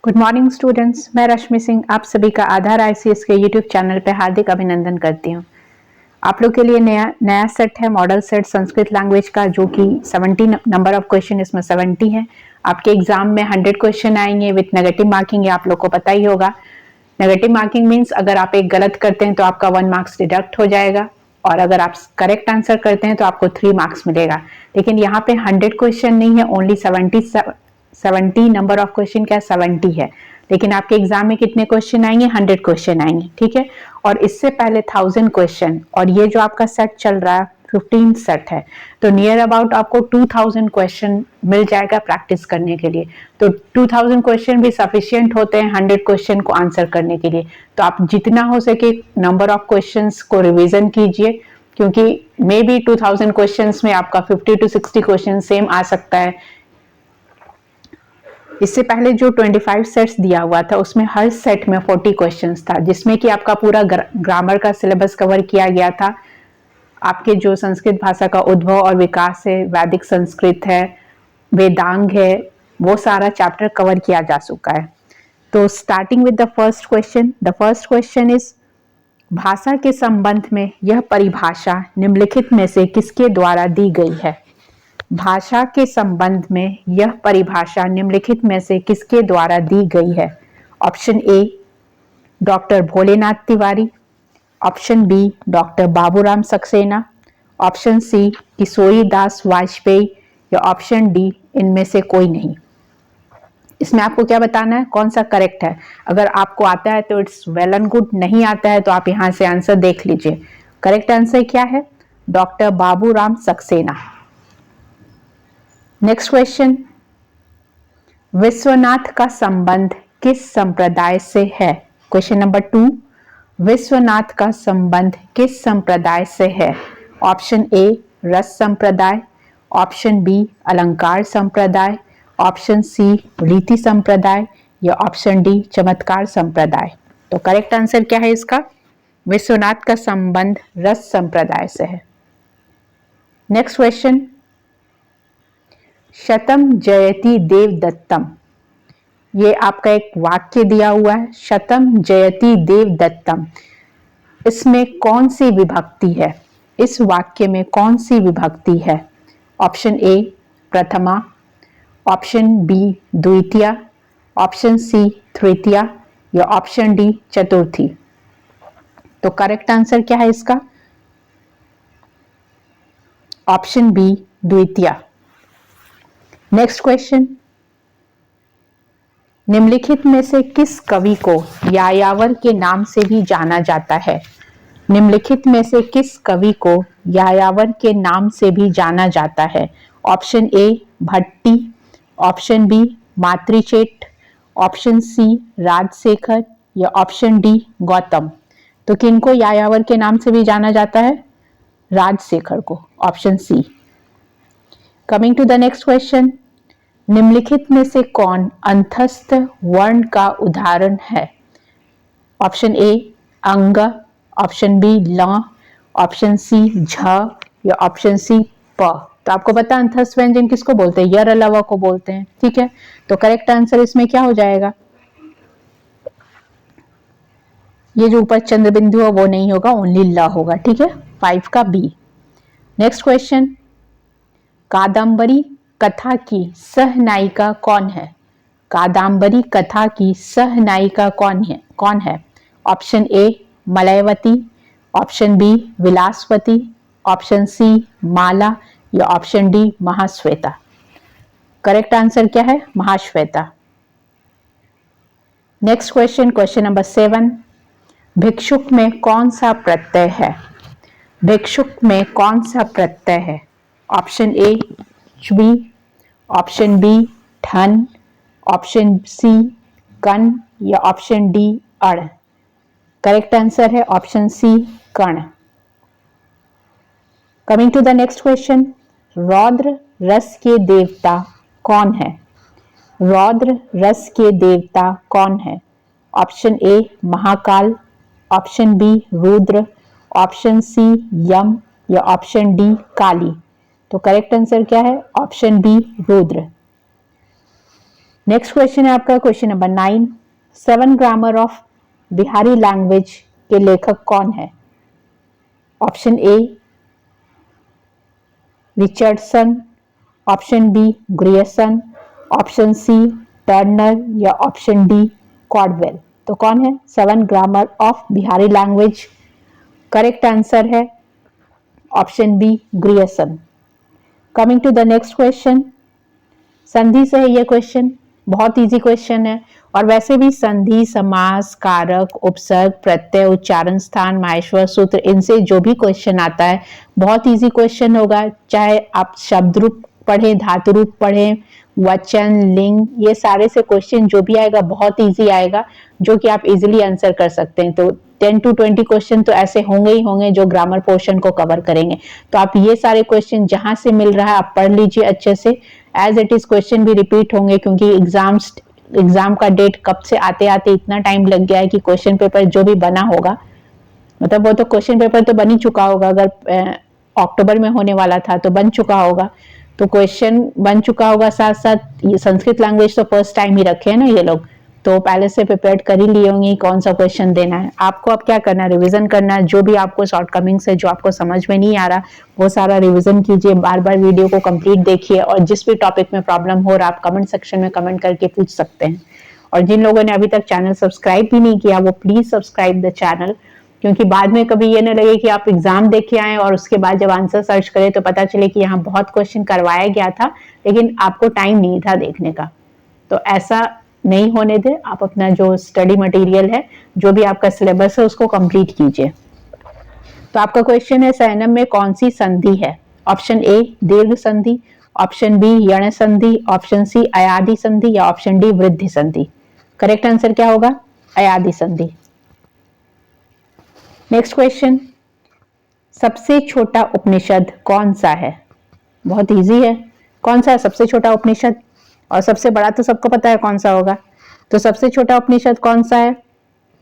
Good morning students, मैं रश्मि सिंह आप सभी का आधार आईसीएस के यूट्यूब चैनल पे हार्दिक अभिनंदन करती हूँ। आप लोग के लिए नया सेट है, मॉडल सेट संस्कृत लैंग्वेज का, जो कि 70 नंबर ऑफ क्वेश्चन इसमें 70 है। आपके एग्जाम में 100 क्वेश्चन आएंगे विथ नेगेटिव मार्किंग, ये आप लोग को पता ही होगा। नेगेटिव मार्किंग मीन्स अगर आप एक गलत करते हैं तो आपका 1 मार्क्स डिडक्ट हो जाएगा, और अगर आप करेक्ट आंसर करते हैं तो आपको 3 मार्क्स मिलेगा। लेकिन यहाँ पे 100 क्वेश्चन नहीं है, ओनली 70 नंबर ऑफ क्वेश्चन क्या 70 है। लेकिन आपके एग्जाम में कितने क्वेश्चन आएंगे? 100 क्वेश्चन आएंगे, ठीक है। और इससे पहले 1000 क्वेश्चन, और ये जो आपका सेट चल रहा है 15 सेट है, तो नियर अबाउट आपको 2000 क्वेश्चन मिल जाएगा प्रैक्टिस करने के लिए। तो 2000 क्वेश्चन भी सफिशिएंट होते हैं 100 क्वेश्चन को आंसर करने के लिए। तो आप जितना हो सके नंबर ऑफ क्वेश्चंस को रिवीजन कीजिए, क्योंकि मे बी 2000 क्वेश्चंस में आपका 50 to 60 क्वेश्चन सेम आ सकता है। इससे पहले जो 25 सेट्स दिया हुआ था उसमें हर सेट में 40 क्वेश्चंस था, जिसमें कि आपका पूरा ग्रामर का सिलेबस कवर किया गया था। आपके जो संस्कृत भाषा का उद्भव और विकास है, वैदिक संस्कृत है, वेदांग है, वो सारा चैप्टर कवर किया जा चुका है। तो starting with the first question is, भाषा के संबंध में यह परिभाषा निम्नलिखित में से किसके द्वारा दी गई है? भाषा के संबंध में यह परिभाषा निम्नलिखित में से किसके द्वारा दी गई है? Option A doctor Bholenath Tiwari, option B doctor Baburam Saxena, option C Kishori Das Vajpeyi, या ऑप्शन डी इनमें से कोई नहीं। इसमें आपको क्या बताना है, कौन सा करेक्ट है। अगर आपको आता है तो इट्स वेल एंड गुड, नहीं आता है तो आप यहां से आंसर देख लीजिए। करेक्ट आंसर क्या है? Doctor Baburam Saxena. Next question, Vishwanath का संबंध किस संप्रदाय से है? क्वेश्चन नंबर 2, विश्वनाथ का संबंध किस संप्रदाय से है? ऑप्शन ए रस संप्रदाय, ऑप्शन बी अलंकार संप्रदाय, ऑप्शन सी रीति संप्रदाय, या ऑप्शन डी चमत्कार संप्रदाय। तो करेक्ट आंसर क्या है इसका? विश्वनाथ का संबंध रस संप्रदाय से है। नेक्स्ट क्वेश्चन, शतम जयति देवदत्तम, ये आपका एक वाक्य दिया हुआ है, शतम जयति देवदत्तम। इसमें कौन सी विभक्ति है? इस वाक्य में कौन सी विभक्ति है? ऑप्शन ए प्रथमा, ऑप्शन बी द्वितीया, ऑप्शन सी तृतीया, या ऑप्शन डी चतुर्थी। तो करेक्ट आंसर क्या है इसका? ऑप्शन बी द्वितीया। नेक्स्ट क्वेश्चन, निम्नलिखित में से किस कवि को यायावर के नाम से भी जाना जाता है? निम्नलिखित में से किस कवि को यायावर के नाम से भी जाना जाता है? Option A Bhatti, option B Matrichet, option C Rajshekhar, या ऑप्शन डी गौतम। तो किनको यायावर के नाम से भी जाना जाता है? राजशेखर को, option C. Coming to the next question, निम्नलिखित में से कौन अंतस्थ वर्ण का उदाहरण है? ऑप्शन ए अंग, ऑप्शन बी ल, ऑप्शन सी झ, या ऑप्शन सी प। तो आपको पता है अंतस्थ व्यंजन किसको बोलते हैं? यर अलावा को बोलते हैं, ठीक है। तो करेक्ट आंसर इसमें क्या हो जाएगा? ये जो ऊपर चंद्र बिंदु है वो नहीं होगा, ओनली ल होगा, ठीक है। 5 का बी। नेक्स्ट क्वेश्चन, कादम्बरी कथा की सहनायिका कौन है? कादम्बरी कथा की सहनायिका कौन है? Option A Malayavati, option B Vilasvati, option C Mala, या option D Mahashweta. Correct answer क्या है? Mahashweta. Next question, question number 7, भिक्षुक में कौन सा प्रत्यय है? भिक्षुक में कौन सा प्रत्यय है? ऑप्शन ए च्वी, ऑप्शन बी ठन, ऑप्शन सी कण, या ऑप्शन डी अड़। करेक्ट आंसर है ऑप्शन सी कण। Coming to the next question, रौद्र रस के देवता कौन है? रौद्र रस के देवता कौन है? Option A Mahakal, option B Rudra, option C Yama, या ऑप्शन डी काली। तो करेक्ट आंसर क्या है? Option B Rudra. Next question है आपका question number 9। 7 grammar of Bihari language के लेखक कौन है? Option A Richardson, option B Grierson, option C Turner या ऑप्शन डी कॉर्डवेल। तो कौन है 7 grammar of Bihari language? Correct answer है option B Grierson. Coming to the next question, संधि से है ये क्वेश्चन, बहुत इजी क्वेश्चन है। और वैसे भी संधि, समास, कारक, उपसर्ग, प्रत्यय, उच्चारण स्थान, माहेश्वर सूत्र, इनसे जो भी क्वेश्चन आता है बहुत इजी क्वेश्चन होगा। चाहे आप शब्द रूप पढ़ें, धातु रूप पढ़ें, वचन, लिंग, ये सारे से क्वेश्चन जो भी आएगा बहुत इजी आएगा, जो कि आप इजीली आंसर कर सकते हैं। तो 10 to 20 क्वेश्चन तो ऐसे होंगे ही होंगे जो ग्रामर पोर्शन को कवर करेंगे। तो आप ये सारे क्वेश्चन जहां से मिल रहा है आप पढ़ लीजिए अच्छे से। एज इट इज क्वेश्चन भी रिपीट होंगे, क्योंकि एग्जाम का डेट कब से आते आते इतना टाइम लग गया है कि क्वेश्चन पेपर जो भी बना होगा, मतलब वो तो क्वेश्चन पेपर तो बन ही चुका होगा, अगर अक्टूबर में होने वाला था तो बन चुका होगा, तो क्वेश्चन बन चुका होगा। साथ साथ ये संस्कृत लैंग्वेज तो फर्स्ट टाइम ही रखे हैं ना ये लोग, तो पहले से प्रिपेयर कर ही लिए होंगे कौन सा क्वेश्चन देना है। आपको अब क्या करना है, रिवीजन करना है। जो भी आपको शॉर्टकमिंग्स है, जो आपको समझ में नहीं आ रहा, वो सारा रिवीजन कीजिए, बार बार वीडियो को कंप्लीट देखिए, और जिस भी टॉपिक में प्रॉब्लम हो रहा आप कमेंट सेक्शन में कमेंट करके पूछ सकते हैं। और जिन लोगों ने अभी तक चैनल सब्सक्राइब भी नहीं किया वो प्लीज सब्सक्राइब द चैनल, क्योंकि बाद में कभी ये ना लगे कि आप एग्जाम देख के आए और उसके बाद जब आंसर सर्च करें तो पता चले कि यहाँ बहुत क्वेश्चन करवाया गया था लेकिन आपको टाइम नहीं था देखने का। तो ऐसा नहीं होने दे, आप अपना जो स्टडी मटेरियल है, जो भी आपका सिलेबस है, उसको कंप्लीट कीजिए। तो आपका क्वेश्चन है सैनम में कौन सी संधि है? ऑप्शन ए दीर्घ संधि, ऑप्शन बी यण संधि, ऑप्शन सी अयादि संधि या ऑप्शन डी वृद्धि संधि। करेक्ट आंसर क्या होगा? अयादि संधि। नेक्स्ट क्वेश्चन, सबसे छोटा उपनिषद कौन सा है? बहुत इजी है, कौन सा है सबसे छोटा उपनिषद? और सबसे बड़ा तो सबको पता है कौन सा होगा। तो सबसे छोटा उपनिषद कौन सा है?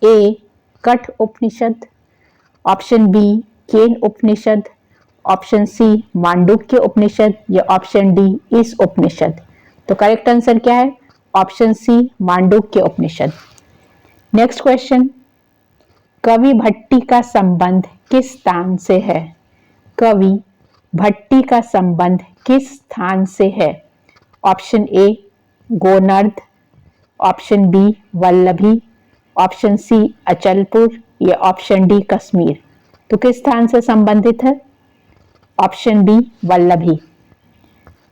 ए कठ उपनिषद, ऑप्शन बी केन उपनिषद, ऑप्शन सी मांडुक्य उपनिषद या ऑप्शन डी इस उपनिषद। तो करेक्ट आंसर क्या है? ऑप्शन सी मांडुक्य उपनिषद। नेक्स्ट क्वेश्चन, कवि भट्टी का संबंध किस स्थान से है? कवि भट्टी का संबंध किस स्थान से है? Option A Gonarda, option B Vallabhi, option C Achalpur या ऑप्शन डी कश्मीर। तो किस स्थान से संबंधित है? Option B Vallabhi.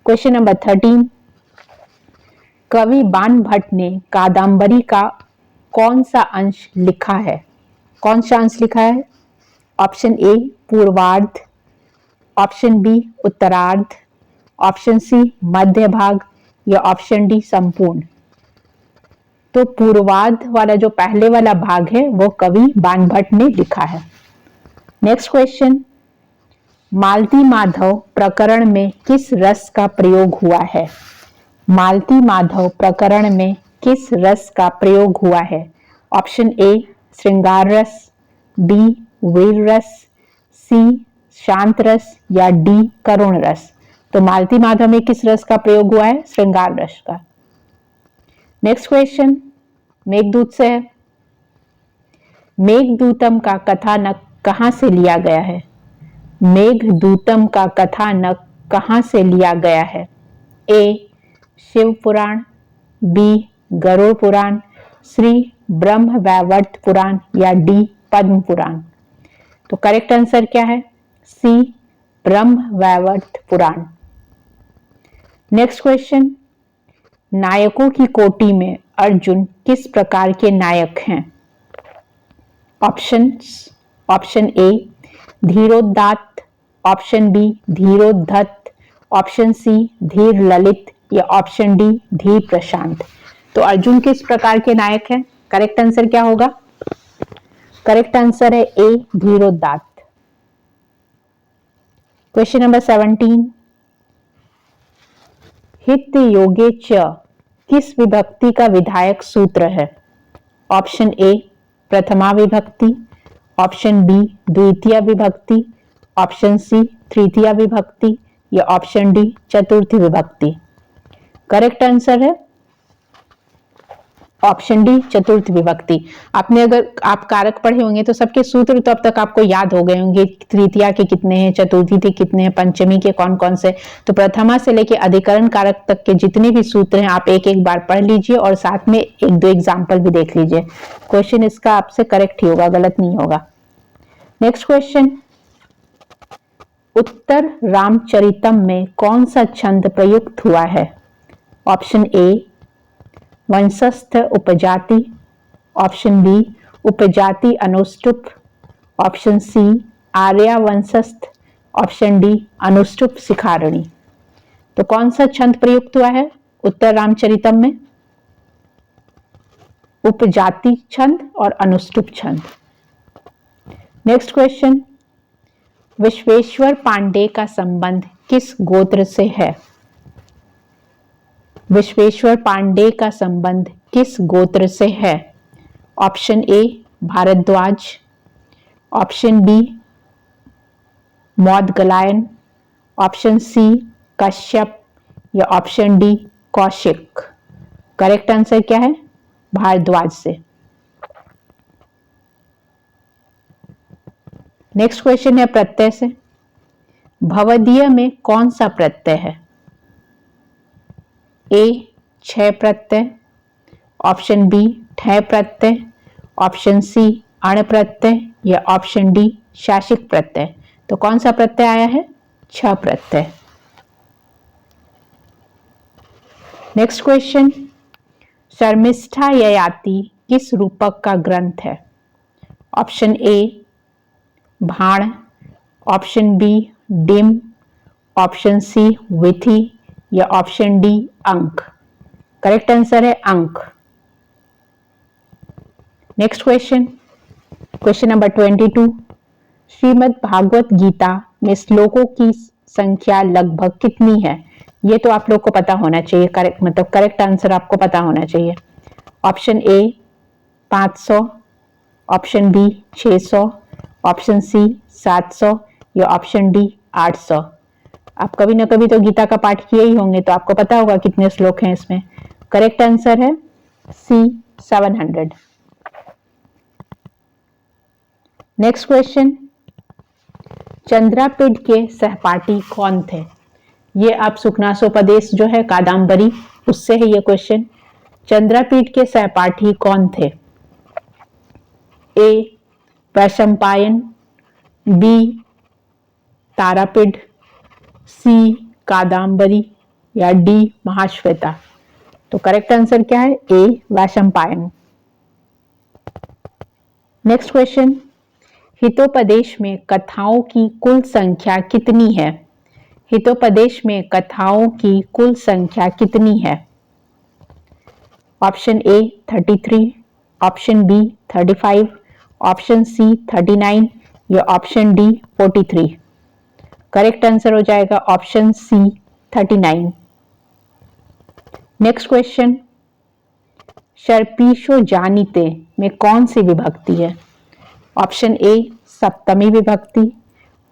Question number 13, कवि बाणभट्ट ने कादंबरी का कौन सा अंश लिखा है? कौन सा अंश लिखा है? ऑप्शन ए पूर्वार्ध, ऑप्शन बी उत्तरार्ध, ऑप्शन सी मध्य भाग या ऑप्शन डी संपूर्ण। तो पूर्वार्ध वाला जो पहले वाला भाग है वो कवि बाणभट्ट ने लिखा है। नेक्स्ट क्वेश्चन, मालती माधव प्रकरण में किस रस का प्रयोग हुआ है? मालती माधव प्रकरण में किस रस का प्रयोग हुआ है? ऑप्शन ए श्रृंगार रस, बी वीर रस, सी शांत रस या डी करुण रस। तो मालती माधव में किस रस का प्रयोग हुआ है? श्रृंगार रस का। नेक्स्ट क्वेश्चन मेघदूत से है, मेघदूतम का कथानक कहां से लिया गया है? मेघदूतम का कथानक कहां से लिया गया है? ए शिव पुराण, बी गरुड़ पुराण, सी ब्रह्म वैवर्त पुराण या डी पद्म पुराण। तो करेक्ट आंसर क्या है? सी ब्रह्म वैवर्त पुराण। नेक्स्ट क्वेश्चन, नायकों की कोटि में अर्जुन किस प्रकार के नायक हैं? ऑप्शन ए धीरोदात्त, ऑप्शन बी धीरोद्धत, ऑप्शन सी धीर ललित या ऑप्शन डी धीर प्रशांत। तो अर्जुन किस प्रकार के नायक हैं? करेक्ट आंसर क्या होगा? करेक्ट आंसर है ए धीरोदात्त। क्वेश्चन नंबर 17, हित योगे च किस विभक्ति का विधायक सूत्र है? ऑप्शन ए प्रथमा विभक्ति, ऑप्शन बी द्वितीय विभक्ति, ऑप्शन सी तृतीय विभक्ति या ऑप्शन डी चतुर्थी विभक्ति। करेक्ट आंसर है ऑप्शन डी चतुर्थ विभक्ति। आपने अगर आप कारक पढ़े होंगे तो सबके सूत्र तो अब तक आपको याद हो गए होंगे, तृतीया के कितने हैं, चतुर्थी के कितने हैं, पंचमी के कौन कौन से। तो प्रथमा से लेके अधिकरण कारक तक के जितने भी सूत्र हैं आप एक एक बार पढ़ लीजिए और साथ में एक दो एग्जाम्पल भी देख लीजिए। क्वेश्चन इसका आपसे करेक्ट ही होगा, गलत नहीं होगा। नेक्स्ट क्वेश्चन, उत्तर रामचरितम में कौन सा छंद प्रयुक्त हुआ है? ऑप्शन ए वंशस्थ उपजाति, ऑप्शन बी उपजाति अनुष्टुप, ऑप्शन सी आर्या वंशस्थ, ऑप्शन डी अनुष्टुप शिखारणी। तो कौन सा छंद प्रयुक्त हुआ है उत्तर रामचरितम में? उपजाति छंद और अनुष्टुप छंद। नेक्स्ट क्वेश्चन, विश्वेश्वर पांडे का संबंध किस गोत्र से है? विश्वेश्वर पांडे का संबंध किस गोत्र से है? Option A Bharadwaj, option B Maudgalyayan, option C Kashyap या option D Kaushik. Correct answer क्या है? भारद्वाज से। नेक्स्ट क्वेश्चन है प्रत्यय से। भवदीय में कौन सा प्रत्यय है? ए क्षय प्रत्यय, ऑप्शन बी ठय प्रत्यय, ऑप्शन सी अण प्रत्यय या ऑप्शन डी शासिक प्रत्यय। तो कौन सा प्रत्यय आया है? छ प्रत्यय। नेक्स्ट क्वेश्चन, शर्मिष्ठा ययाति किस रूपक का ग्रंथ है? ऑप्शन ए भाण, ऑप्शन बी डिम, ऑप्शन सी विधि या ऑप्शन डी अंक। करेक्ट आंसर है अंक। Next question, question number 22, Shrimad Bhagavad Gita में श्लोकों की संख्या लगभग कितनी है? ये तो आप लोग को पता होना चाहिए, करेक्ट मतलब करेक्ट आंसर आपको पता होना चाहिए। Option A 500, option B 600, option C 700 या ऑप्शन डी 800। आप कभी ना कभी तो गीता का पाठ किए ही होंगे, तो आपको पता होगा कितने श्लोक हैं इसमें। करेक्ट आंसर है सी 700। नेक्स्ट क्वेश्चन, चंद्रापीठ के सहपाठी कौन थे? ये आप सुखनासोपदेश जो है कादम्बरी उससे है ये क्वेश्चन। चंद्रापीठ के सहपाठी कौन थे? ए वैशंपायन, बी तारापीठ, सी कादम्बरी या डी महाश्वेता। तो करेक्ट आंसर क्या है? ए वैशंपायन। नेक्स्ट क्वेश्चन, हितोपदेश में कथाओं की कुल संख्या कितनी है? हितोपदेश में कथाओं की कुल संख्या कितनी है? Option A 33, option B 35, option C 39 या ऑप्शन डी 43। करेक्ट आंसर हो जाएगा ऑप्शन सी 39। नेक्स्ट क्वेश्चन, शर्पीशो जानीते में कौन सी विभक्ति है? ऑप्शन ए सप्तमी विभक्ति,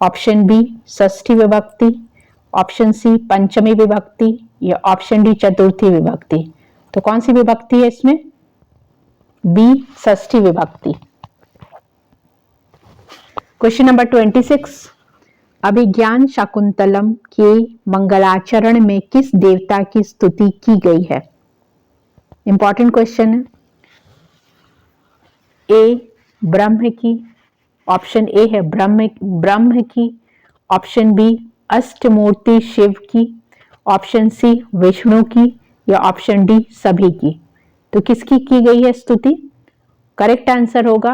ऑप्शन बी षष्ठी विभक्ति, ऑप्शन सी पंचमी विभक्ति या ऑप्शन डी चतुर्थी विभक्ति। तो कौन सी विभक्ति है इसमें? बी षष्ठी विभक्ति। क्वेश्चन नंबर 26, अभिज्ञान शाकुंतलम के मंगलाचरण में किस देवता की स्तुति की गई है? इंपॉर्टेंट क्वेश्चन है। ए ब्रह्म की, ऑप्शन ए है ब्रह्म की, ऑप्शन बी अष्टमूर्ति शिव की, ऑप्शन सी विष्णु की या ऑप्शन डी सभी की। तो किसकी की गई है स्तुति? करेक्ट आंसर होगा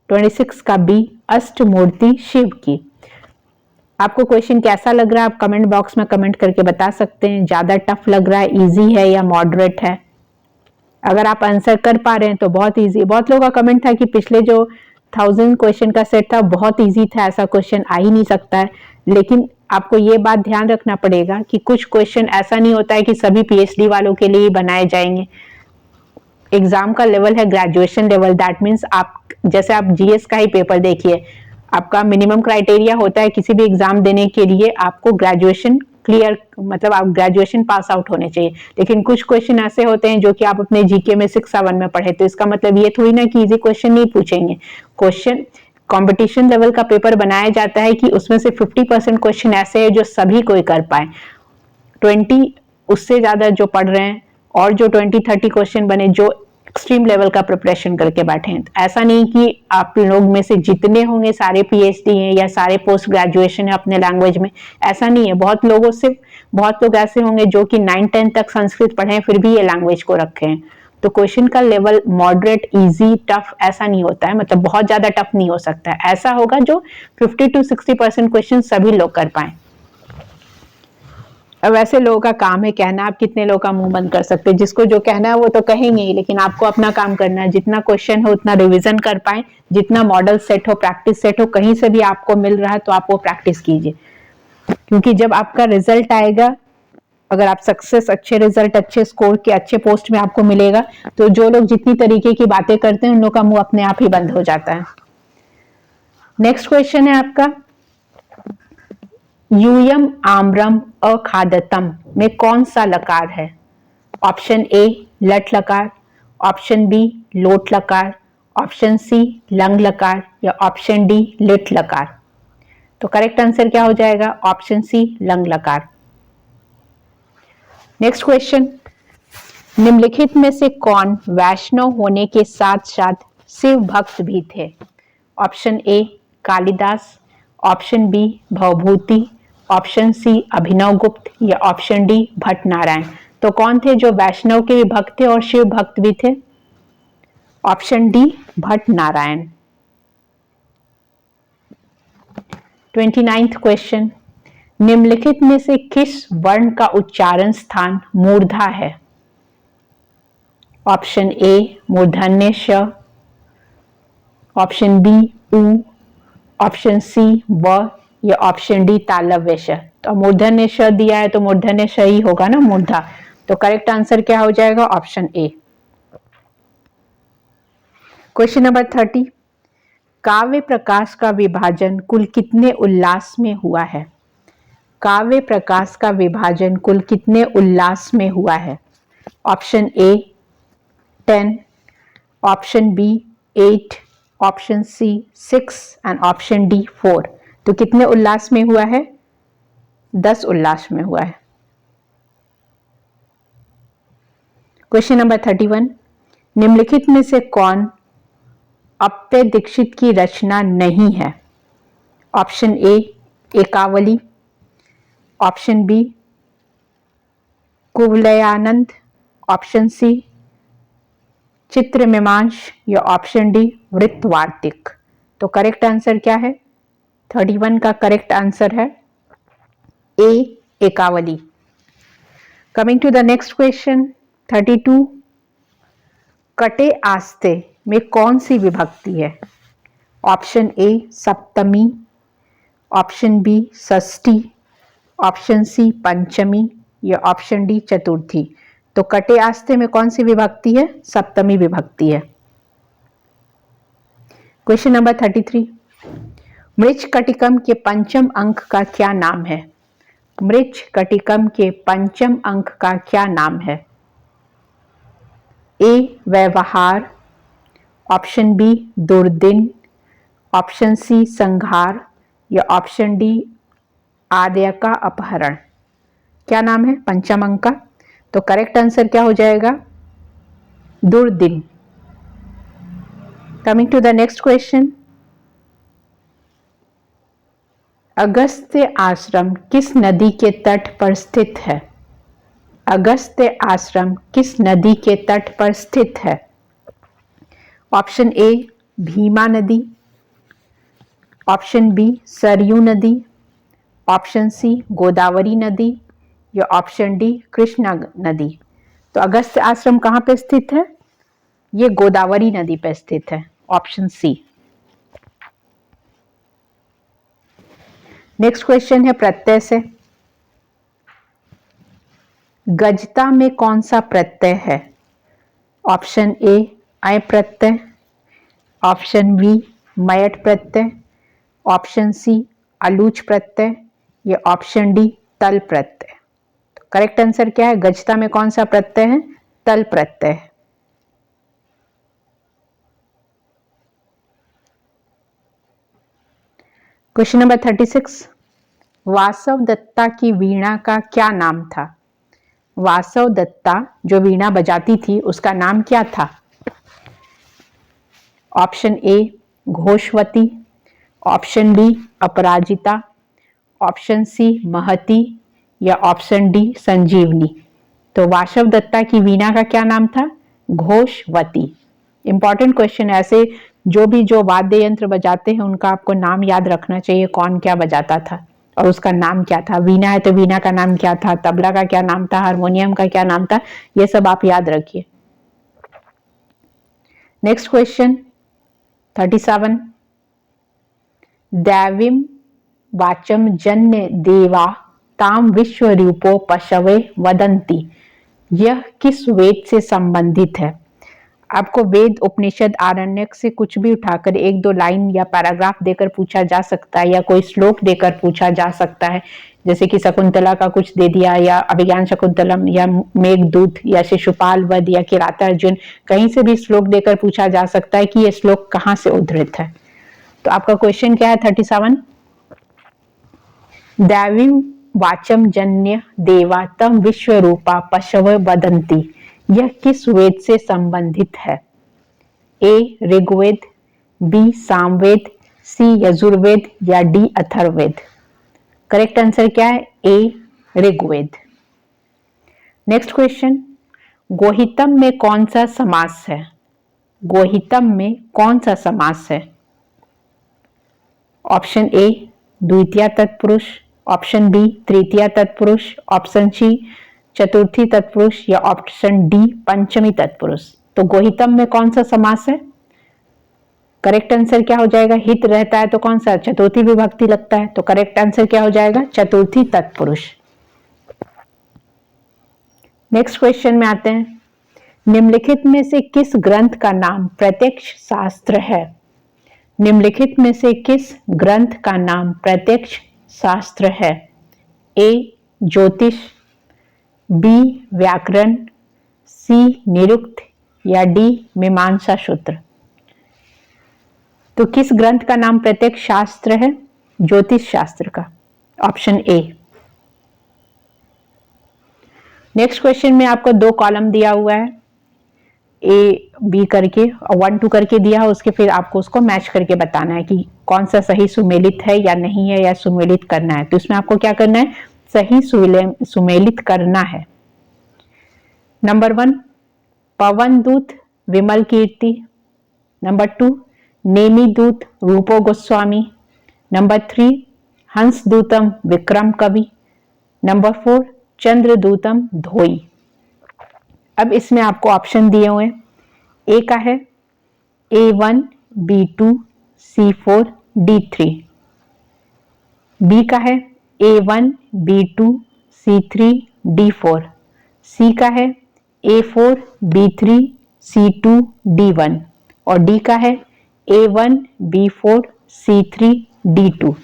26 का बी अष्टमूर्ति शिव की। आपको क्वेश्चन कैसा लग रहा है आप कमेंट बॉक्स में कमेंट करके बता सकते हैं। ज्यादा टफ लग रहा है, इजी है या मॉडरेट है? अगर आप आंसर कर पा रहे हैं तो बहुत इजी। बहुत लोगों का कमेंट था कि पिछले जो 1000 क्वेश्चन का सेट था बहुत इजी था, ऐसा क्वेश्चन आ ही नहीं सकता है। लेकिन आपको ये बात ध्यान रखना पड़ेगा कि कुछ क्वेश्चन ऐसा नहीं होता है कि सभी पीएचडी वालों के लिए बनाए जाएंगे। एग्जाम का लेवल है ग्रेजुएशन लेवल, दैट मीन्स आप जैसे आप जीएस का ही पेपर देखिए, आपका मिनिमम क्राइटेरिया होता है किसी भी एग्जाम देने के लिए आपको ग्रेजुएशन क्लियर, मतलब आप ग्रेजुएशन पास आउट होने चाहिए। लेकिन कुछ क्वेश्चन ऐसे होते हैं जो कि आप अपने जीके में 6-7 में पढ़े, तो इसका मतलब ये थोड़ी ना कि इजी क्वेश्चन नहीं पूछेंगे। क्वेश्चन कंपटीशन लेवल का पेपर बनाया जाता है कि उसमें से 50% क्वेश्चन ऐसे हैं जो सभी कोई कर पाए, 20 उससे ज्यादा जो पढ़ रहे हैं, और जो 20-30 क्वेश्चन बने जो एक्सट्रीम लेवल का प्रिपरेशन करके बैठे हैं। तो ऐसा नहीं कि आप लोग में से जितने होंगे सारे पीएचडी हैं या सारे पोस्ट ग्रेजुएशन है अपने लैंग्वेज में, ऐसा नहीं है। बहुत लोग ऐसे होंगे जो कि 9-10 तक संस्कृत पढ़े हैं फिर भी ये लैंग्वेज को रखे हैं। तो क्वेश्चन का लेवल मॉडरेट, इजी, टफ ऐसा नहीं होता है, मतलब बहुत ज्यादा टफ नहीं हो सकता है। ऐसा होगा जो 50-60% क्वेश्चन सभी लोग कर पाए। अब ऐसे लोगों का काम है कहना, आप कितने लोगों का मुंह बंद कर सकते हैं। जिसको जो कहना है वो तो कहेंगे ही, लेकिन आपको अपना काम करना है। जितना क्वेश्चन हो उतना रिवीजन कर पाए, जितना मॉडल सेट हो, प्रैक्टिस सेट हो, कहीं से भी आपको मिल रहा है तो आप वो प्रैक्टिस कीजिए। क्योंकि जब आपका रिजल्ट आएगा, अगर आप सक्सेस, अच्छे रिजल्ट, अच्छे स्कोर के अच्छे पोस्ट में आपको मिलेगा, तो जो लोग जितनी तरीके की बातें करते हैं उन लोग का मुंह अपने आप ही बंद हो जाता है। नेक्स्ट क्वेश्चन है आपका, यूयम आम्रम अखादतम में कौन सा लकार है? ऑप्शन ए लट लकार, ऑप्शन बी लोट लकार, ऑप्शन सी लंग लकार, या ऑप्शन डी लिट लकार। तो करेक्ट आंसर क्या हो जाएगा? ऑप्शन सी लंग लकार। नेक्स्ट क्वेश्चन, निम्नलिखित में से कौन वैष्णव होने के साथ साथ शिव भक्त भी थे? Option A Kalidas, option B Bhavabhuti, option C Abhinav Gupta, या ऑप्शन डी भट्ट नारायण। तो कौन थे जो वैष्णव के भी भक्त थे और शिव भक्त भी थे? Option D Bhatt Narayan. 29th question, निम्नलिखित में से किस वर्ण का उच्चारण स्थान मूर्धा है? ऑप्शन ए मूर्धन्य श, ऑप्शन बी उ, ऑप्शन सी व, या ऑप्शन डी तालव्य श। तो मूर्धन्य श दिया है तो मूर्धन्य श ही होगा ना, मूर्धा। तो करेक्ट आंसर क्या हो जाएगा? Option A. क्वेश्चन नंबर 30, काव्य प्रकाश का विभाजन कुल कितने उल्लास में हुआ है? काव्य प्रकाश का विभाजन कुल कितने उल्लास में हुआ है? Option A 10, option B 8, option C 6 and option D 4। तो कितने उल्लास में हुआ है? 10 उल्लास में हुआ है। क्वेश्चन नंबर 31, निम्नलिखित में से कौन अप्पे दीक्षित की रचना नहीं है? Option A Ekavali, option B Kuvalayananda, option C Chitramimamsa, या ऑप्शन डी वृत्तवार्तिक। तो करेक्ट आंसर क्या है? 31 का करेक्ट आंसर है A Ekavali. Coming to the next question 32, कटे आस्ते में कौन सी विभक्ति है? ऑप्शन ए सप्तमी, ऑप्शन बी षष्ठी, ऑप्शन सी पंचमी, या ऑप्शन डी चतुर्थी। तो कटे आस्ते में कौन सी विभक्ति है? सप्तमी विभक्ति है। क्वेश्चन नंबर 33, मृच कटिकम के पंचम अंक का क्या नाम है? मृच कटिकम के पंचम अंक का क्या नाम है? ए व्यवहार, ऑप्शन बी दुर्दिन, ऑप्शन सी संघार, या ऑप्शन डी आदय का अपहरण। क्या नाम है पंचम अंक का? तो करेक्ट आंसर क्या हो जाएगा? दुर्दिन। Coming to the next question, Agastya आश्रम किस नदी के तट पर स्थित है? अगस्त्य आश्रम किस नदी के तट पर स्थित है? ऑप्शन ए भीमा नदी, ऑप्शन बी सरयू नदी, ऑप्शन सी गोदावरी नदी, या ऑप्शन डी कृष्णा नदी। तो अगस्त्य आश्रम कहाँ पे स्थित है? ये गोदावरी नदी पे स्थित है, ऑप्शन सी। नेक्स्ट क्वेश्चन है प्रत्यय से, गजता में कौन सा प्रत्यय है? ऑप्शन ए अय प्रत्यय, ऑप्शन बी मयट प्रत्यय, ऑप्शन सी अलूच प्रत्यय, या ऑप्शन डी तल प्रत्यय। तो करेक्ट आंसर क्या है? गजता में कौन सा प्रत्यय है? तल प्रत्यय। क्वेश्चन नंबर 36, वासव दत्ता की वीणा का क्या नाम था? वासव दत्ता जो वीणा बजाती थी उसका नाम क्या था? Option A Ghoshvati, option B Aparajita, option C Mahati या ऑप्शन डी संजीवनी। तो वासव दत्ता की वीणा का क्या नाम था? घोषवती। Important question. ऐसे जो वाद्य यंत्र बजाते हैं उनका आपको नाम याद रखना चाहिए, कौन क्या बजाता था और उसका नाम क्या था। वीणा है तो वीणा का नाम क्या था, तबला का क्या नाम था, हारमोनियम का क्या नाम था, ये सब आप याद रखिए। नेक्स्ट क्वेश्चन 37, दैवीम वाचम जन्य देवा ताम विश्व रूपो पशवे वदंती। यह किस वेद से संबंधित है? आपको वेद, उपनिषद, आरण्यक से कुछ भी उठाकर एक दो लाइन या पैराग्राफ देकर पूछा जा सकता है या कोई श्लोक देकर पूछा जा सकता है। जैसे कि शकुंतला का कुछ दे दिया या अभिज्ञान शकुंतलम या मेघदूत या शिशुपाल वध या किराता अर्जुन, कहीं से भी श्लोक देकर पूछा जा सकता है कि यह श्लोक कहाँ से उद्धृत है। तो आपका क्वेश्चन क्या है 37, दैवीं वाचम जन्य देवा तम विश्व रूपा पशव वदंती। यह किस वेद से संबंधित है? ए ऋग्वेद, बी सामवेद, सी यजुर्वेद या डी अथर्ववेद। करेक्ट आंसर क्या है? ए ऋग्वेद। नेक्स्ट क्वेश्चन, गोहितम में कौन सा समास है? गोहितम में कौन सा समास है? ऑप्शन ए द्वितीय तत्पुरुष, ऑप्शन बी तृतीय तत्पुरुष, ऑप्शन सी चतुर्थी तत्पुरुष या ऑप्शन डी पंचमी तत्पुरुष। तो गोहितम में कौन सा समास है? करेक्ट आंसर क्या हो जाएगा? हित रहता है तो कौन सा? चतुर्थी विभक्ति लगता है। तो करेक्ट आंसर क्या हो जाएगा? चतुर्थी तत्पुरुष। नेक्स्ट क्वेश्चन में आते हैं, निम्नलिखित में से किस ग्रंथ का नाम प्रत्यक्ष शास्त्र है? निम्नलिखित में से किस ग्रंथ का नाम प्रत्यक्ष शास्त्र है? ए ज्योतिष, बी व्याकरण, सी निरुक्त या डी मीमांसा सूत्र। तो किस ग्रंथ का नाम प्रत्यक्ष शास्त्र है? ज्योतिष शास्त्र का, ऑप्शन ए। नेक्स्ट क्वेश्चन में आपको दो कॉलम दिया हुआ है, ए बी करके और 1 2 करके दिया है, उसके फिर आपको उसको मैच करके बताना है कि कौन सा सही सुमेलित है या नहीं है या सुमेलित करना है। तो इसमें आपको क्या करना है? सही सुमेलित करना है। नंबर 1 पवन दूत विमल कीर्ति, नंबर 2 नेमी दूत रूपो गोस्वामी, नंबर 3 हंस दूतम विक्रम कवि, नंबर 4 चंद्रदूतम धोई। अब इसमें आपको ऑप्शन दिए हुए, ए का है A1 B2 C4 D3, B का है A1 B2 C3 D4, सी का है A4 B3 C2 D1 और डी का है A1 B4 C3 D2।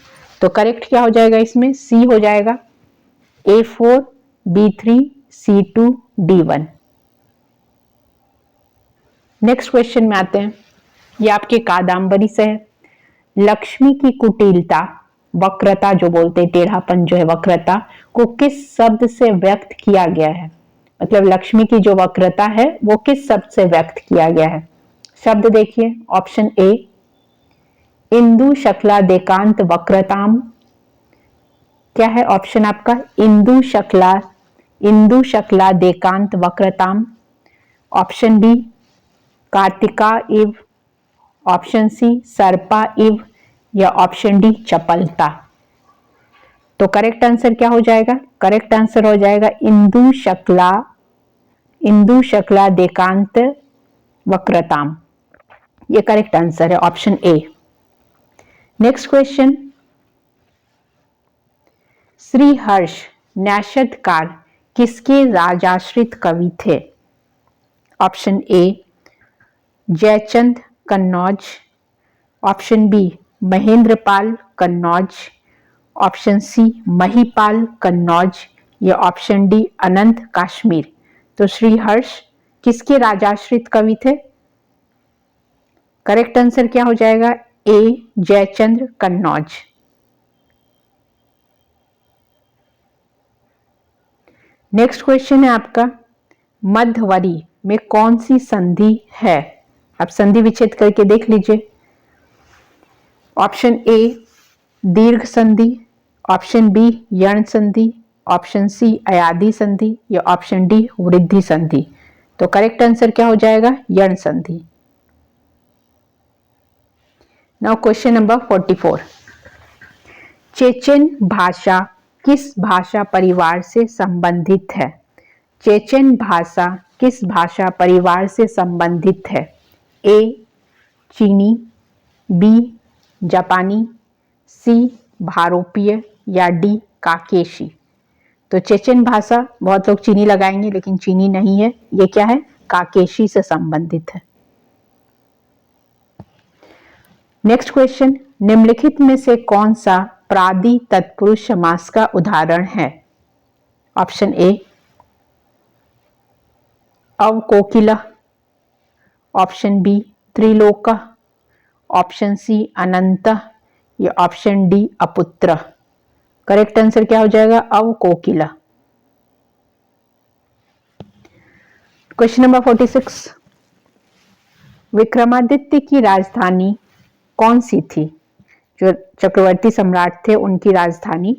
तो करेक्ट क्या हो जाएगा? इसमें सी हो जाएगा, A4 B3 C2 D1। Next question में आते हैं, ये आपके कादम्बरी से है। लक्ष्मी की कुटिलता, वक्रता जो बोलते हैं, टेढ़ापन जो है, वक्रता को किस शब्द से व्यक्त किया गया है? मतलब लक्ष्मी की जो वक्रता है वो किस शब्द से व्यक्त किया गया है? शब्द देखिए, ऑप्शन ए इंदु शक्ला देकांत वक्रताम। क्या है ऑप्शन आपका? इंदु शक्ला देकांत वक्रताम। ऑप्शन बी कार्तिका इव, ऑप्शन सी सर्पा इव या ऑप्शन डी चपलता। तो करेक्ट आंसर क्या हो जाएगा? करेक्ट आंसर हो जाएगा इंदु शक्ला देकांत वक्रताम। ये करेक्ट आंसर है, option A. Next question, Shri Harsha न्यासकार किसके राजाश्रित कवि थे? Option A Jaichand Kannauj, option B Mahendrapal Kannauj, option C Mahipal Kannauj या ऑप्शन डी अनंत कश्मीर। तो श्री हर्ष किसके राजाश्रित कवि थे? करेक्ट आंसर क्या हो जाएगा? ए जयचंद्र कन्नौज। नेक्स्ट क्वेश्चन है आपका, मध्यवरी में कौन सी संधि है? आप संधि विच्छेद करके देख लीजिए। ऑप्शन ए दीर्घ संधि, ऑप्शन बी यण संधि, ऑप्शन सी अयादी संधि या ऑप्शन डी वृद्धि संधि। तो करेक्ट आंसर क्या हो जाएगा? यण संधि। नाउ क्वेश्चन नंबर 44, चेचेन भाषा किस भाषा परिवार से संबंधित है? चेचेन भाषा किस भाषा परिवार से संबंधित है? ए चीनी, बी जापानी, सी भारोपीय या डी काकेशी। तो चेचेन भाषा बहुत लोग चीनी लगाएंगे लेकिन चीनी नहीं है, ये क्या है? काकेशी से संबंधित है। नेक्स्ट क्वेश्चन, निम्नलिखित में से कौन सा प्रादि तत्पुरुष समास का उदाहरण है? ऑप्शन ए अवकोकिल, ऑप्शन बी त्रिलोक, ऑप्शन सी अनंत या ऑप्शन डी अपुत्र। करेक्ट आंसर क्या हो जाएगा? अवकोकिल। क्वेश्चन नंबर 46, विक्रमादित्य की राजधानी कौन सी थी? जो चक्रवर्ती सम्राट थे उनकी राजधानी,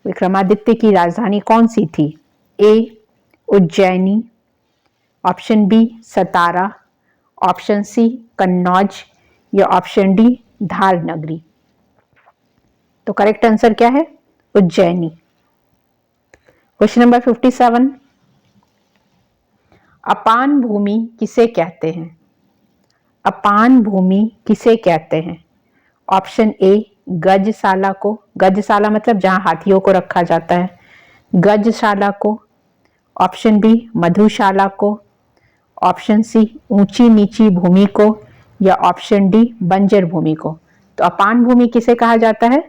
विक्रमादित्य की राजधानी कौन सी थी? ए उज्जैनी, ऑप्शन बी सतारा, ऑप्शन सी कन्नौज या ऑप्शन डी धार नगरी। तो करेक्ट आंसर क्या है? उज्जैनी। क्वेश्चन नंबर 57, अपान भूमि किसे कहते हैं? अपान भूमि किसे कहते हैं? ऑप्शन ए गजशाला को, गजशाला मतलब जहां हाथियों को रखा जाता है, गजशाला को, ऑप्शन बी मधुशाला को, ऑप्शन सी ऊंची नीची भूमि को या ऑप्शन डी बंजर भूमि को। तो अपान भूमि किसे कहा जाता है?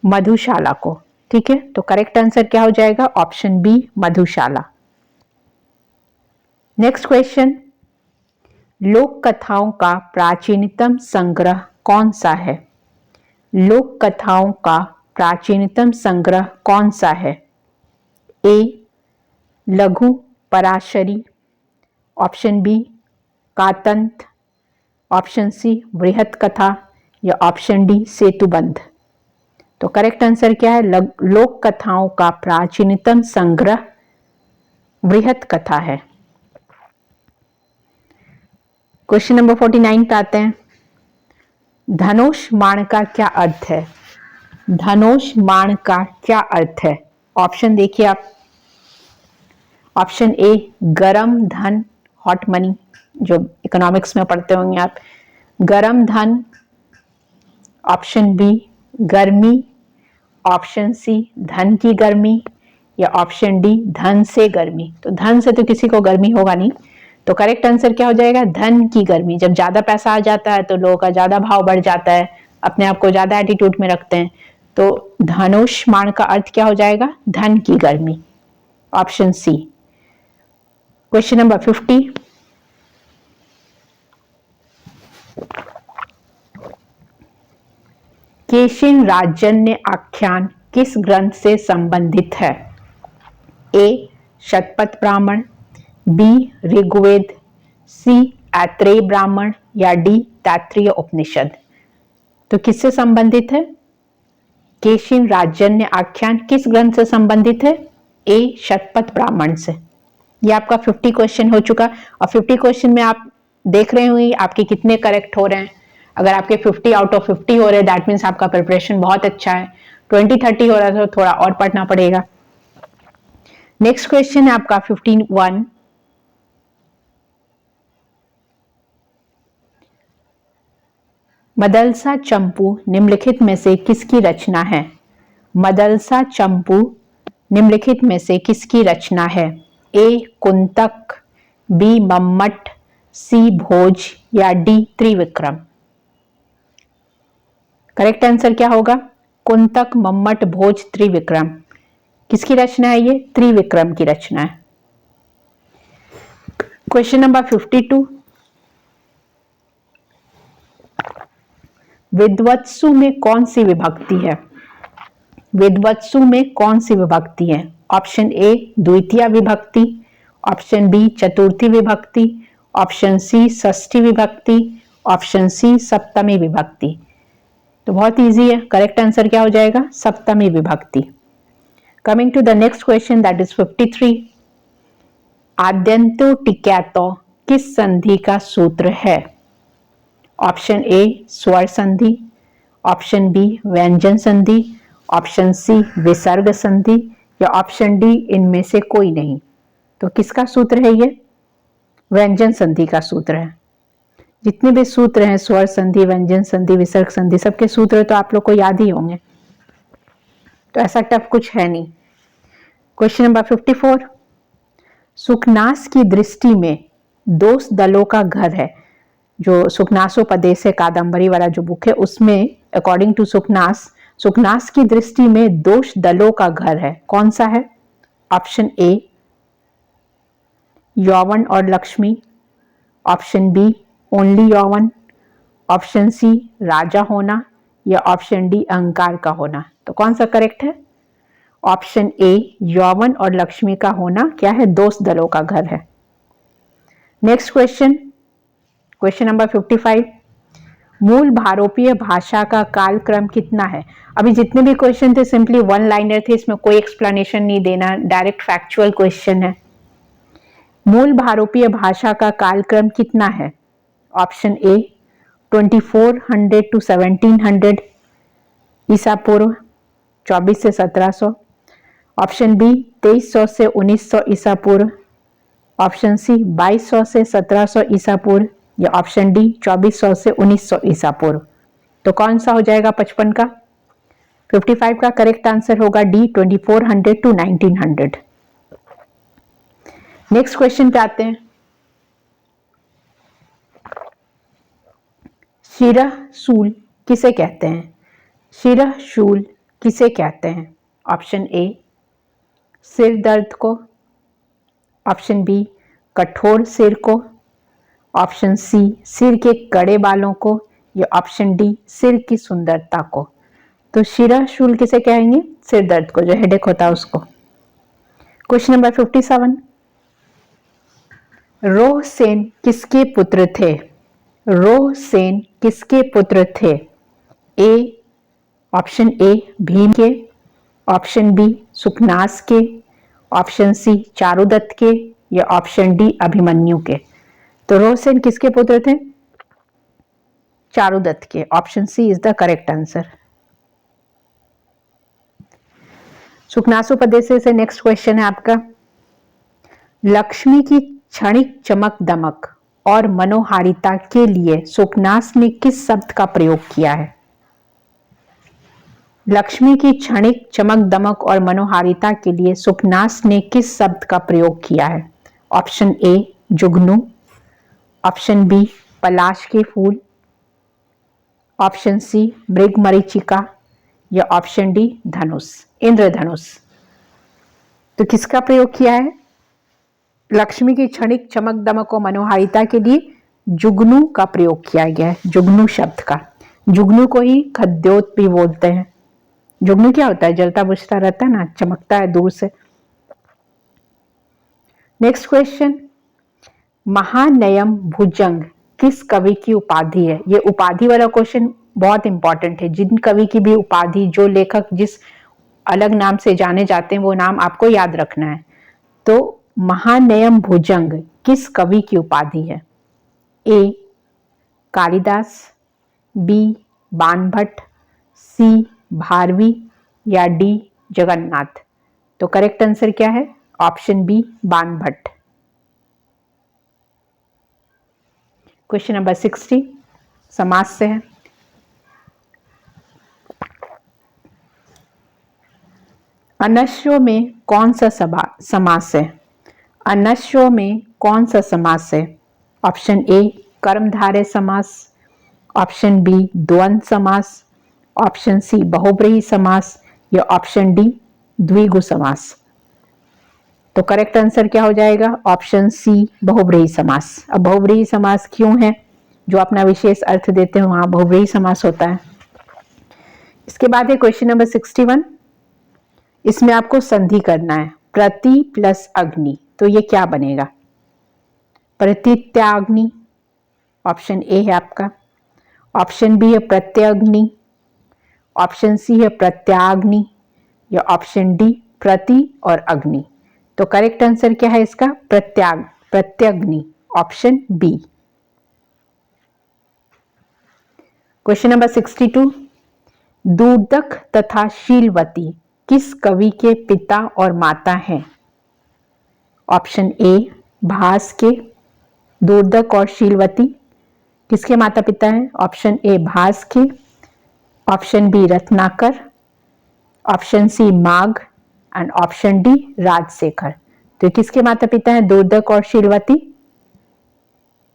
मधुशाला को। ठीक है, तो करेक्ट आंसर क्या हो जाएगा? ऑप्शन बी मधुशाला। नेक्स्ट क्वेश्चन, लोक कथाओं का प्राचीनतम संग्रह कौन सा है? लोक कथाओं का प्राचीनतम संग्रह कौन सा है? ए लघु Parashari, option B कातंत, option C बृहत कथा या ऑप्शन डी सेतुबंध। तो करेक्ट आंसर क्या है? लोक कथाओं का प्राचीनतम संग्रह बृहत कथा है। क्वेश्चन नंबर 49 पे आते हैं, धनुष बाण का क्या अर्थ है? धनुष बाण का क्या अर्थ है? ऑप्शन देखिए आप, ऑप्शन ए गरम धन, हॉट मनी, जो इकोनॉमिक्स में पढ़ते होंगे आप, गरम धन, ऑप्शन बी गर्मी, ऑप्शन सी धन की गर्मी या ऑप्शन डी धन से गर्मी। तो धन से तो किसी को गर्मी होगा नहीं, तो करेक्ट आंसर क्या हो जाएगा? धन की गर्मी। जब ज्यादा पैसा आ जाता है तो लोगों का ज्यादा भाव बढ़ जाता है, अपने आप को ज्यादा एटीट्यूड में रखते हैं, तो धनुष बाण का अर्थ क्या हो जाएगा? धन की गर्मी, ऑप्शन सी। क्वेश्चन नंबर 50, केशिन राजन्य आख्यान किस ग्रंथ से संबंधित है? ए शतपथ ब्राह्मण, बी ऋग्वेद, सी ऐत्रेय ब्राह्मण या डी तैत्तिरीय उपनिषद। तो किससे संबंधित है? केशिन राजन्य आख्यान किस ग्रंथ से संबंधित है? ए शतपथ ब्राह्मण से। ये आपका 50 क्वेश्चन हो चुका और 50 क्वेश्चन में आप देख रहे होंगे आपके कितने करेक्ट हो रहे हैं। अगर आपके 50 आउट ऑफ 50 हो रहे हैं दैट मीन्स आपका प्रिपरेशन बहुत अच्छा है। 20-30 हो रहा है तो थोड़ा और पढ़ना पड़ेगा। नेक्स्ट क्वेश्चन है आपका 51, मदलसा चंपू निम्नलिखित में से किसकी रचना है? मदलसा चंपू निम्नलिखित में से किसकी रचना है? ए कुंतक, बी मम्मट, सी भोज या डी त्रिविक्रम। करेक्ट आंसर क्या होगा? कुंतक मम्मट भोज त्रिविक्रम, किसकी रचना है ये? त्रिविक्रम की रचना है। क्वेश्चन नंबर 52, विद्वत्सु में कौन सी विभक्ति है? विद्वत्सु में कौन सी विभक्ति है? ऑप्शन ए द्वितीय विभक्ति, ऑप्शन बी चतुर्थी विभक्ति, ऑप्शन सी षष्ठी विभक्ति, ऑप्शन सी सप्तमी विभक्ति। तो बहुत इजी है, करेक्ट आंसर क्या हो जाएगा? सप्तमी विभक्ति। Coming to the next question, that is 53, आद्यंतो टिक्यातो किस संधि का सूत्र है? ऑप्शन ए स्वर संधि, ऑप्शन बी व्यंजन संधि, ऑप्शन सी विसर्ग संधि, या ऑप्शन डी इनमें से कोई नहीं। तो किसका सूत्र है ये? व्यंजन संधि का सूत्र है। जितने भी सूत्र हैं, स्वर संधि, व्यंजन संधि, विसर्ग संधि, सबके सूत्र तो आप लोग को याद ही होंगे, तो ऐसा टफ कुछ है नहीं। क्वेश्चन नंबर 54, सुखनास की दृष्टि में दोष दलों का घर है। जो सुखनासोपदेश है, कादंबरी वाला जो बुक है, उसमें अकॉर्डिंग टू सुखनास, सुखनास की दृष्टि में दोष दलों का घर है, कौन सा है? ऑप्शन ए यौवन और लक्ष्मी, ऑप्शन बी ओनली यौवन, ऑप्शन सी राजा होना, या ऑप्शन डी अहंकार का होना। तो कौन सा करेक्ट है? ऑप्शन ए यौवन और लक्ष्मी का होना क्या है? दोष दलों का घर है। नेक्स्ट क्वेश्चन, क्वेश्चन नंबर 55, मूल भारोपीय भाषा का कालक्रम कितना है? अभी जितने भी क्वेश्चन थे सिंपली वन लाइनर थे, इसमें कोई एक्सप्लेनेशन नहीं देना, डायरेक्ट फैक्चुअल क्वेश्चन है। मूल भारोपीय भाषा का कालक्रम कितना है? ऑप्शन ए 2400 टू 1700 ईसा पूर्व, 24 से 1700, ऑप्शन बी 2300 से 1900 ईसा पूर्व, ऑप्शन सी 2200 से 1700 ईसा पूर्व, या ऑप्शन डी 2400 से 1900 ईसा पूर्व। तो कौन सा हो जाएगा 55 का? 55 का करेक्ट आंसर होगा डी 2400 टू 1900। नेक्स्ट क्वेश्चन पे आते हैं। शिरः शूल किसे कहते हैं? शिरः शूल किसे कहते हैं? ऑप्शन ए सिर दर्द को, ऑप्शन बी कठोर सिर को, ऑप्शन सी सिर के कड़े बालों को, या ऑप्शन डी सिर की सुंदरता को। तो शिरः शूल किसे कहेंगे? सिर दर्द को, जो हेडेक होता है उसको। क्वेश्चन नंबर 57, रोह सेन किसके पुत्र थे? रोह सेन किसके पुत्र थे? ए ऑप्शन ए भीम के, ऑप्शन बी सुखनास के, ऑप्शन सी चारुदत्त के, या ऑप्शन डी अभिमन्यु के। तो रोह सेन किसके पुत्र थे? चारुदत्त के। Option C is the correct answer. सुखनासोपदेश से नेक्स्ट क्वेश्चन है आपका, लक्ष्मी की क्षणिक चमक दमक और मनोहारिता के लिए सुखनास ने किस शब्द का प्रयोग किया है? लक्ष्मी की क्षणिक चमक दमक और मनोहारिता के लिए सुखनास ने किस शब्द का प्रयोग किया है? ऑप्शन ए जुगनू, ऑप्शन बी पलाश के फूल, ऑप्शन सी मृगमरीचिका, या ऑप्शन डी धनुष, इंद्रधनुष। तो किसका प्रयोग किया है? लक्ष्मी की क्षणिक चमक दमक और मनोहारिता के लिए जुगनू का प्रयोग किया गया है, जुगनू शब्द का। जुगनू को ही खद्योत भी बोलते हैं। जुगनू क्या होता है? जलता बुझता रहता है ना, चमकता है दूर से। नेक्स्ट क्वेश्चन, महानयम भुजंग किस कवि की उपाधि है? ये उपाधि वाला क्वेश्चन बहुत इंपॉर्टेंट है। जिन कवि की भी उपाधि, जो लेखक जिस अलग नाम से जाने जाते हैं, वो नाम आपको याद रखना है। तो महानयम भुजंग किस कवि की उपाधि है? A Kalidas, B Banabhatta, C Bharavi, या डी जगन्नाथ। तो करेक्ट आंसर क्या है? Option B Banabhatta. Question number 60 समास से है। अनश्व में कौन सा समास है? अनश्व में कौन सा समास है? ऑप्शन ए कर्मधारय समास, ऑप्शन बी द्वंद्व समास, ऑप्शन सी बहुब्रीहि समास या ऑप्शन डी द्विगु समास। तो करेक्ट आंसर क्या हो जाएगा? ऑप्शन सी बहुब्रीहि समास। अब बहुब्रीहि समास क्यों है? जो अपना विशेष अर्थ देते हैं वहां बहुब्रीहि समास होता है। इसके बाद है क्वेश्चन नंबर 61। इसमें आपको संधि करना है, प्रति प्लस अग्नि। तो ये क्या बनेगा? प्रतित्याग्नि, ऑप्शन ए है आपका। ऑप्शन बी है प्रत्यग्नि, ऑप्शन सी है प्रत्याग्नि या ऑप्शन डी प्रति और अग्नि। तो करेक्ट आंसर क्या है इसका? प्रत्यग्नि, ऑप्शन बी। Question number 62। दूर्दक तथा शीलवती किस कवि के पिता और माता हैं? ऑप्शन ए भास के। दूर्दक और शीलवती किसके माता पिता हैं? ऑप्शन ए भास के, option B Ratnakar, option C Magha and option D Rajashekhar. तो किसके माता पिता हैं दूर्दक और शीलवती?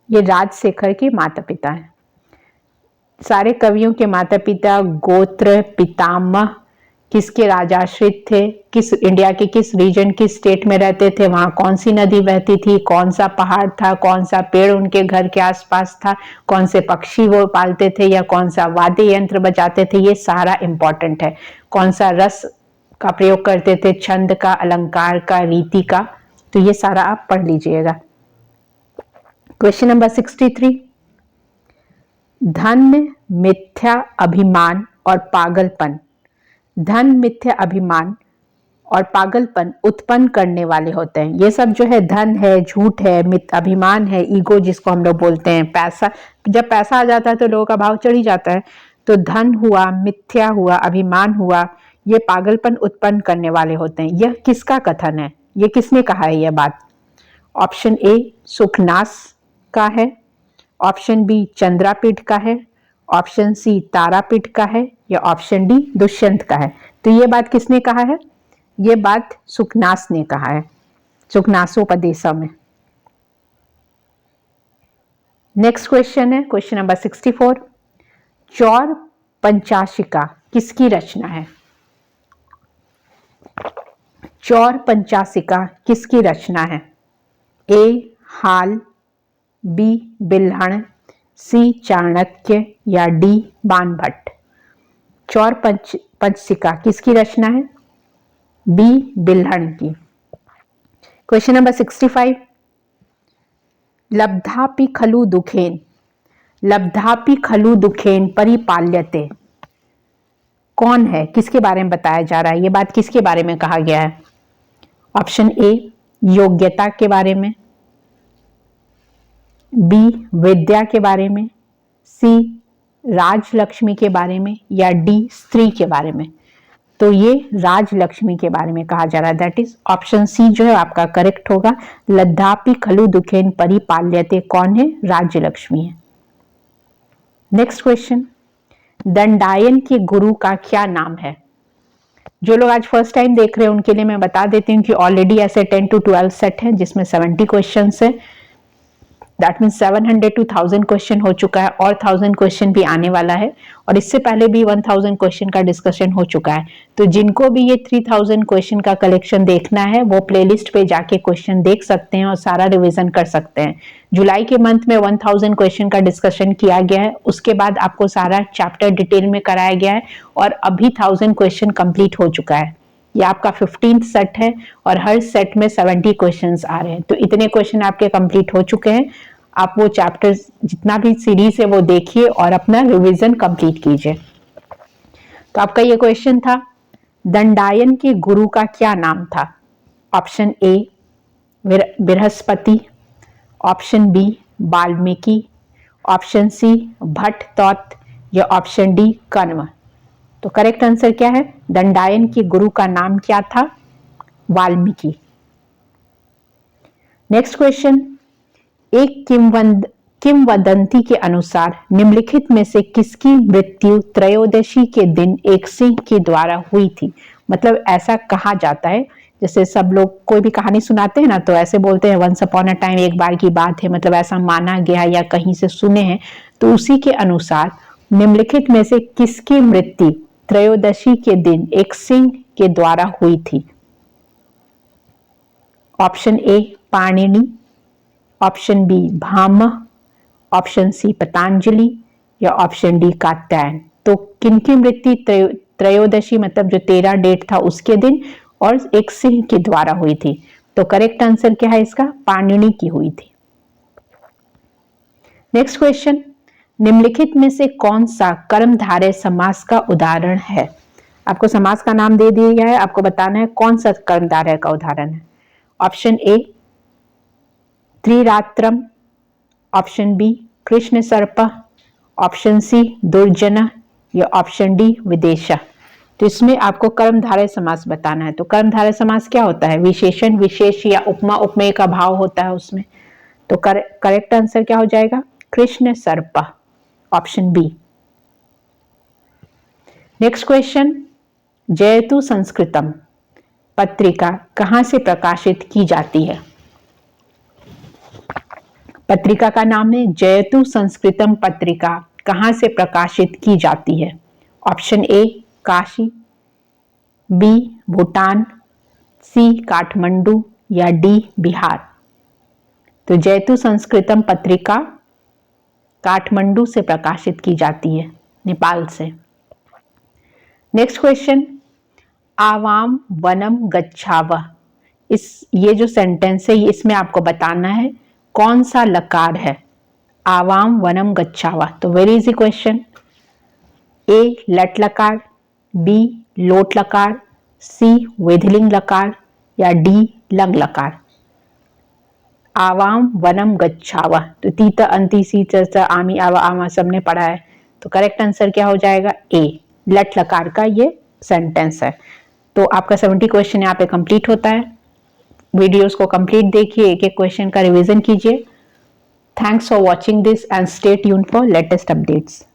ये राजशेखर के माता पिता हैं। सारे कवियों के माता पिता गोत्र पितामह किसके राजाश्रित थे, किस इंडिया के किस रीजन की स्टेट में रहते थे, वहां कौन सी नदी बहती थी, कौन सा पहाड़ था, कौन सा पेड़ उनके घर के आसपास था, कौन से पक्षी वो पालते थे या कौन सा वाद्य यंत्र बजाते थे, ये सारा इंपॉर्टेंट है। कौन सा रस का प्रयोग करते थे, छंद का, अलंकार का, रीति का, तो ये सारा आप पढ़ लीजिएगा। Question number 63। धन मिथ्या अभिमान और पागलपन, धन मिथ्या अभिमान और पागलपन उत्पन्न करने वाले होते हैं। ये सब जो है धन है, झूठ है, मिथ्या अभिमान है, ईगो जिसको हम लोग बोलते हैं, पैसा, जब पैसा आ जाता है तो लोगों का भाव चढ़ ही जाता है। तो धन हुआ, मिथ्या हुआ, अभिमान हुआ, ये पागलपन उत्पन्न करने वाले होते हैं। यह किसका कथन है? ये किसने कहा है यह बात? ऑप्शन ए सुखनास का है, ऑप्शन बी चंद्रापीठ का है, ऑप्शन सी तारापीठ का है या ऑप्शन डी दुष्यंत का है। तो ये बात किसने कहा है? ये बात सुखनास ने कहा है, सुखनासोपदेशम में। नेक्स्ट क्वेश्चन है क्वेश्चन नंबर 64। चौर पंचाशिका किसकी रचना है? चौर पंचाशिका किसकी रचना है? ए हाल, बी बिल्हण, सी चाणक्य या डी बाणभट्ट। चौर पंचशिका किसकी रचना है? बी बिल्हण की। Question number 65। लब्धापि खलु दुखेन, लब्धापि खलु दुखेन परिपाल्यते, कौन है, किसके बारे में बताया जा रहा है? ये बात किसके बारे में कहा गया है? ऑप्शन ए योग्यता के बारे में, बी विद्या के बारे में, सी राजलक्ष्मी के बारे में या डी स्त्री के बारे में। तो ये राजलक्ष्मी के बारे में कहा जा रहा है। दैट इज ऑप्शन सी जो है आपका करेक्ट होगा। लद्धापि खलु दुखेन परिपाल्यते कौन है? राज्यलक्ष्मी है। Next question. दंडायन के गुरु का क्या नाम है? जो लोग आज फर्स्ट टाइम देख रहे हैं उनके लिए मैं बता देती हूँ कि ऑलरेडी ऐसे 10 to 12 सेट है जिसमें 70 क्वेश्चन है। दैट मीन 700 to 1000 क्वेश्चन हो चुका है और 1000 क्वेश्चन भी आने वाला है और इससे पहले भी 1000 क्वेश्चन का डिस्कशन हो चुका है। तो जिनको भी ये 3000 क्वेश्चन का कलेक्शन देखना है वो प्लेलिस्ट पे जाके क्वेश्चन देख सकते हैं और सारा रिवीजन कर सकते हैं। जुलाई के मंथ में 1000 क्वेश्चन का डिस्कशन किया गया है, उसके बाद आपको सारा चैप्टर डिटेल में कराया गया है और अभी 1000 क्वेश्चन कंप्लीट हो चुका है। ये आपका 15th सेट है और हर सेट में 70 क्वेश्चंस आ रहे हैं। तो इतने क्वेश्चन आपके कंप्लीट हो चुके हैं। आप वो चैप्टर्स जितना भी सीरीज है वो देखिए और अपना रिवीजन कंप्लीट कीजिए। तो आपका ये क्वेश्चन था, दंडायन के गुरु का क्या नाम था? Option A Brihaspati, option B Valmiki, option C Bhatt Taut या ऑप्शन डी कण्व। तो करेक्ट आंसर क्या है? दंडायन के गुरु का नाम क्या था? वाल्मीकि। Next question. एक किंवदंती के अनुसार निम्नलिखित में से किसकी मृत्यु त्रयोदशी के दिन एक सिंह के द्वारा हुई थी? मतलब ऐसा कहा जाता है, जैसे सब लोग कोई भी कहानी सुनाते हैं ना तो ऐसे बोलते हैं वंस अपॉन अ टाइम, एक बार की बात है, मतलब ऐसा माना गया या कहीं से सुने हैं। तो उसी के अनुसार निम्नलिखित में से किसकी मृत्यु त्रयोदशी के दिन एक सिंह के द्वारा हुई थी? Option A Panini, option B Bhamaha, option C Patanjali या ऑप्शन डी कात्यायन। तो किनकी मृत्यु त्रयोदशी मतलब जो 13 डेट था उसके दिन और एक सिंह के द्वारा हुई थी? तो करेक्ट आंसर क्या है इसका? पाणिनि की हुई थी। नेक्स्ट क्वेश्चन, निम्नलिखित में से कौन सा कर्मधारय समास का उदाहरण है? आपको समास का नाम दे दिया गया है, आपको बताना है कौन सा कर्मधारय का उदाहरण है। ऑप्शन ए त्रिरात्रम, ऑप्शन बी कृष्ण सर्प, ऑप्शन सी दुर्जन या ऑप्शन डी विदेशा। तो इसमें आपको कर्मधारय समास बताना है। तो कर्मधारय समास क्या होता है? विशेषण विशेष या उपमा उपमेय का भाव होता है उसमें। तो करेक्ट आंसर क्या हो जाएगा? कृष्ण सर्प, ऑप्शन बी। नेक्स्ट क्वेश्चन, जयतु संस्कृतम पत्रिका कहां से प्रकाशित की जाती है? पत्रिका का नाम है जयतु संस्कृतम पत्रिका, कहां से प्रकाशित की जाती है? Option A Kashi, B Bhutan, C Kathmandu या डी बिहार। तो जयतु संस्कृतम पत्रिका काठमांडू से प्रकाशित की जाती है, नेपाल से। नेक्स्ट क्वेश्चन, आवाम वनम गच्छावः, ये जो सेंटेंस है इसमें आपको बताना है कौन सा लकार है? आवाम वनम गच्छावः। तो वेरी इजी क्वेश्चन। ए लट लकार, बी लोट लकार, सी वेधिलिंग लकार या डी लंग लकार। आवाम वनम गच्छावः। तो तीत अंति सी च आमी आवा आमा सबने पढ़ा है। तो करेक्ट आंसर क्या हो जाएगा? ए लट लकार का ये सेंटेंस है। तो आपका 70 क्वेश्चन यहाँ पे कंप्लीट होता है। वीडियोस को कंप्लीट देखिए, एक एक क्वेश्चन का रिवीजन कीजिए। Thanks for watching this and stay tuned for latest updates.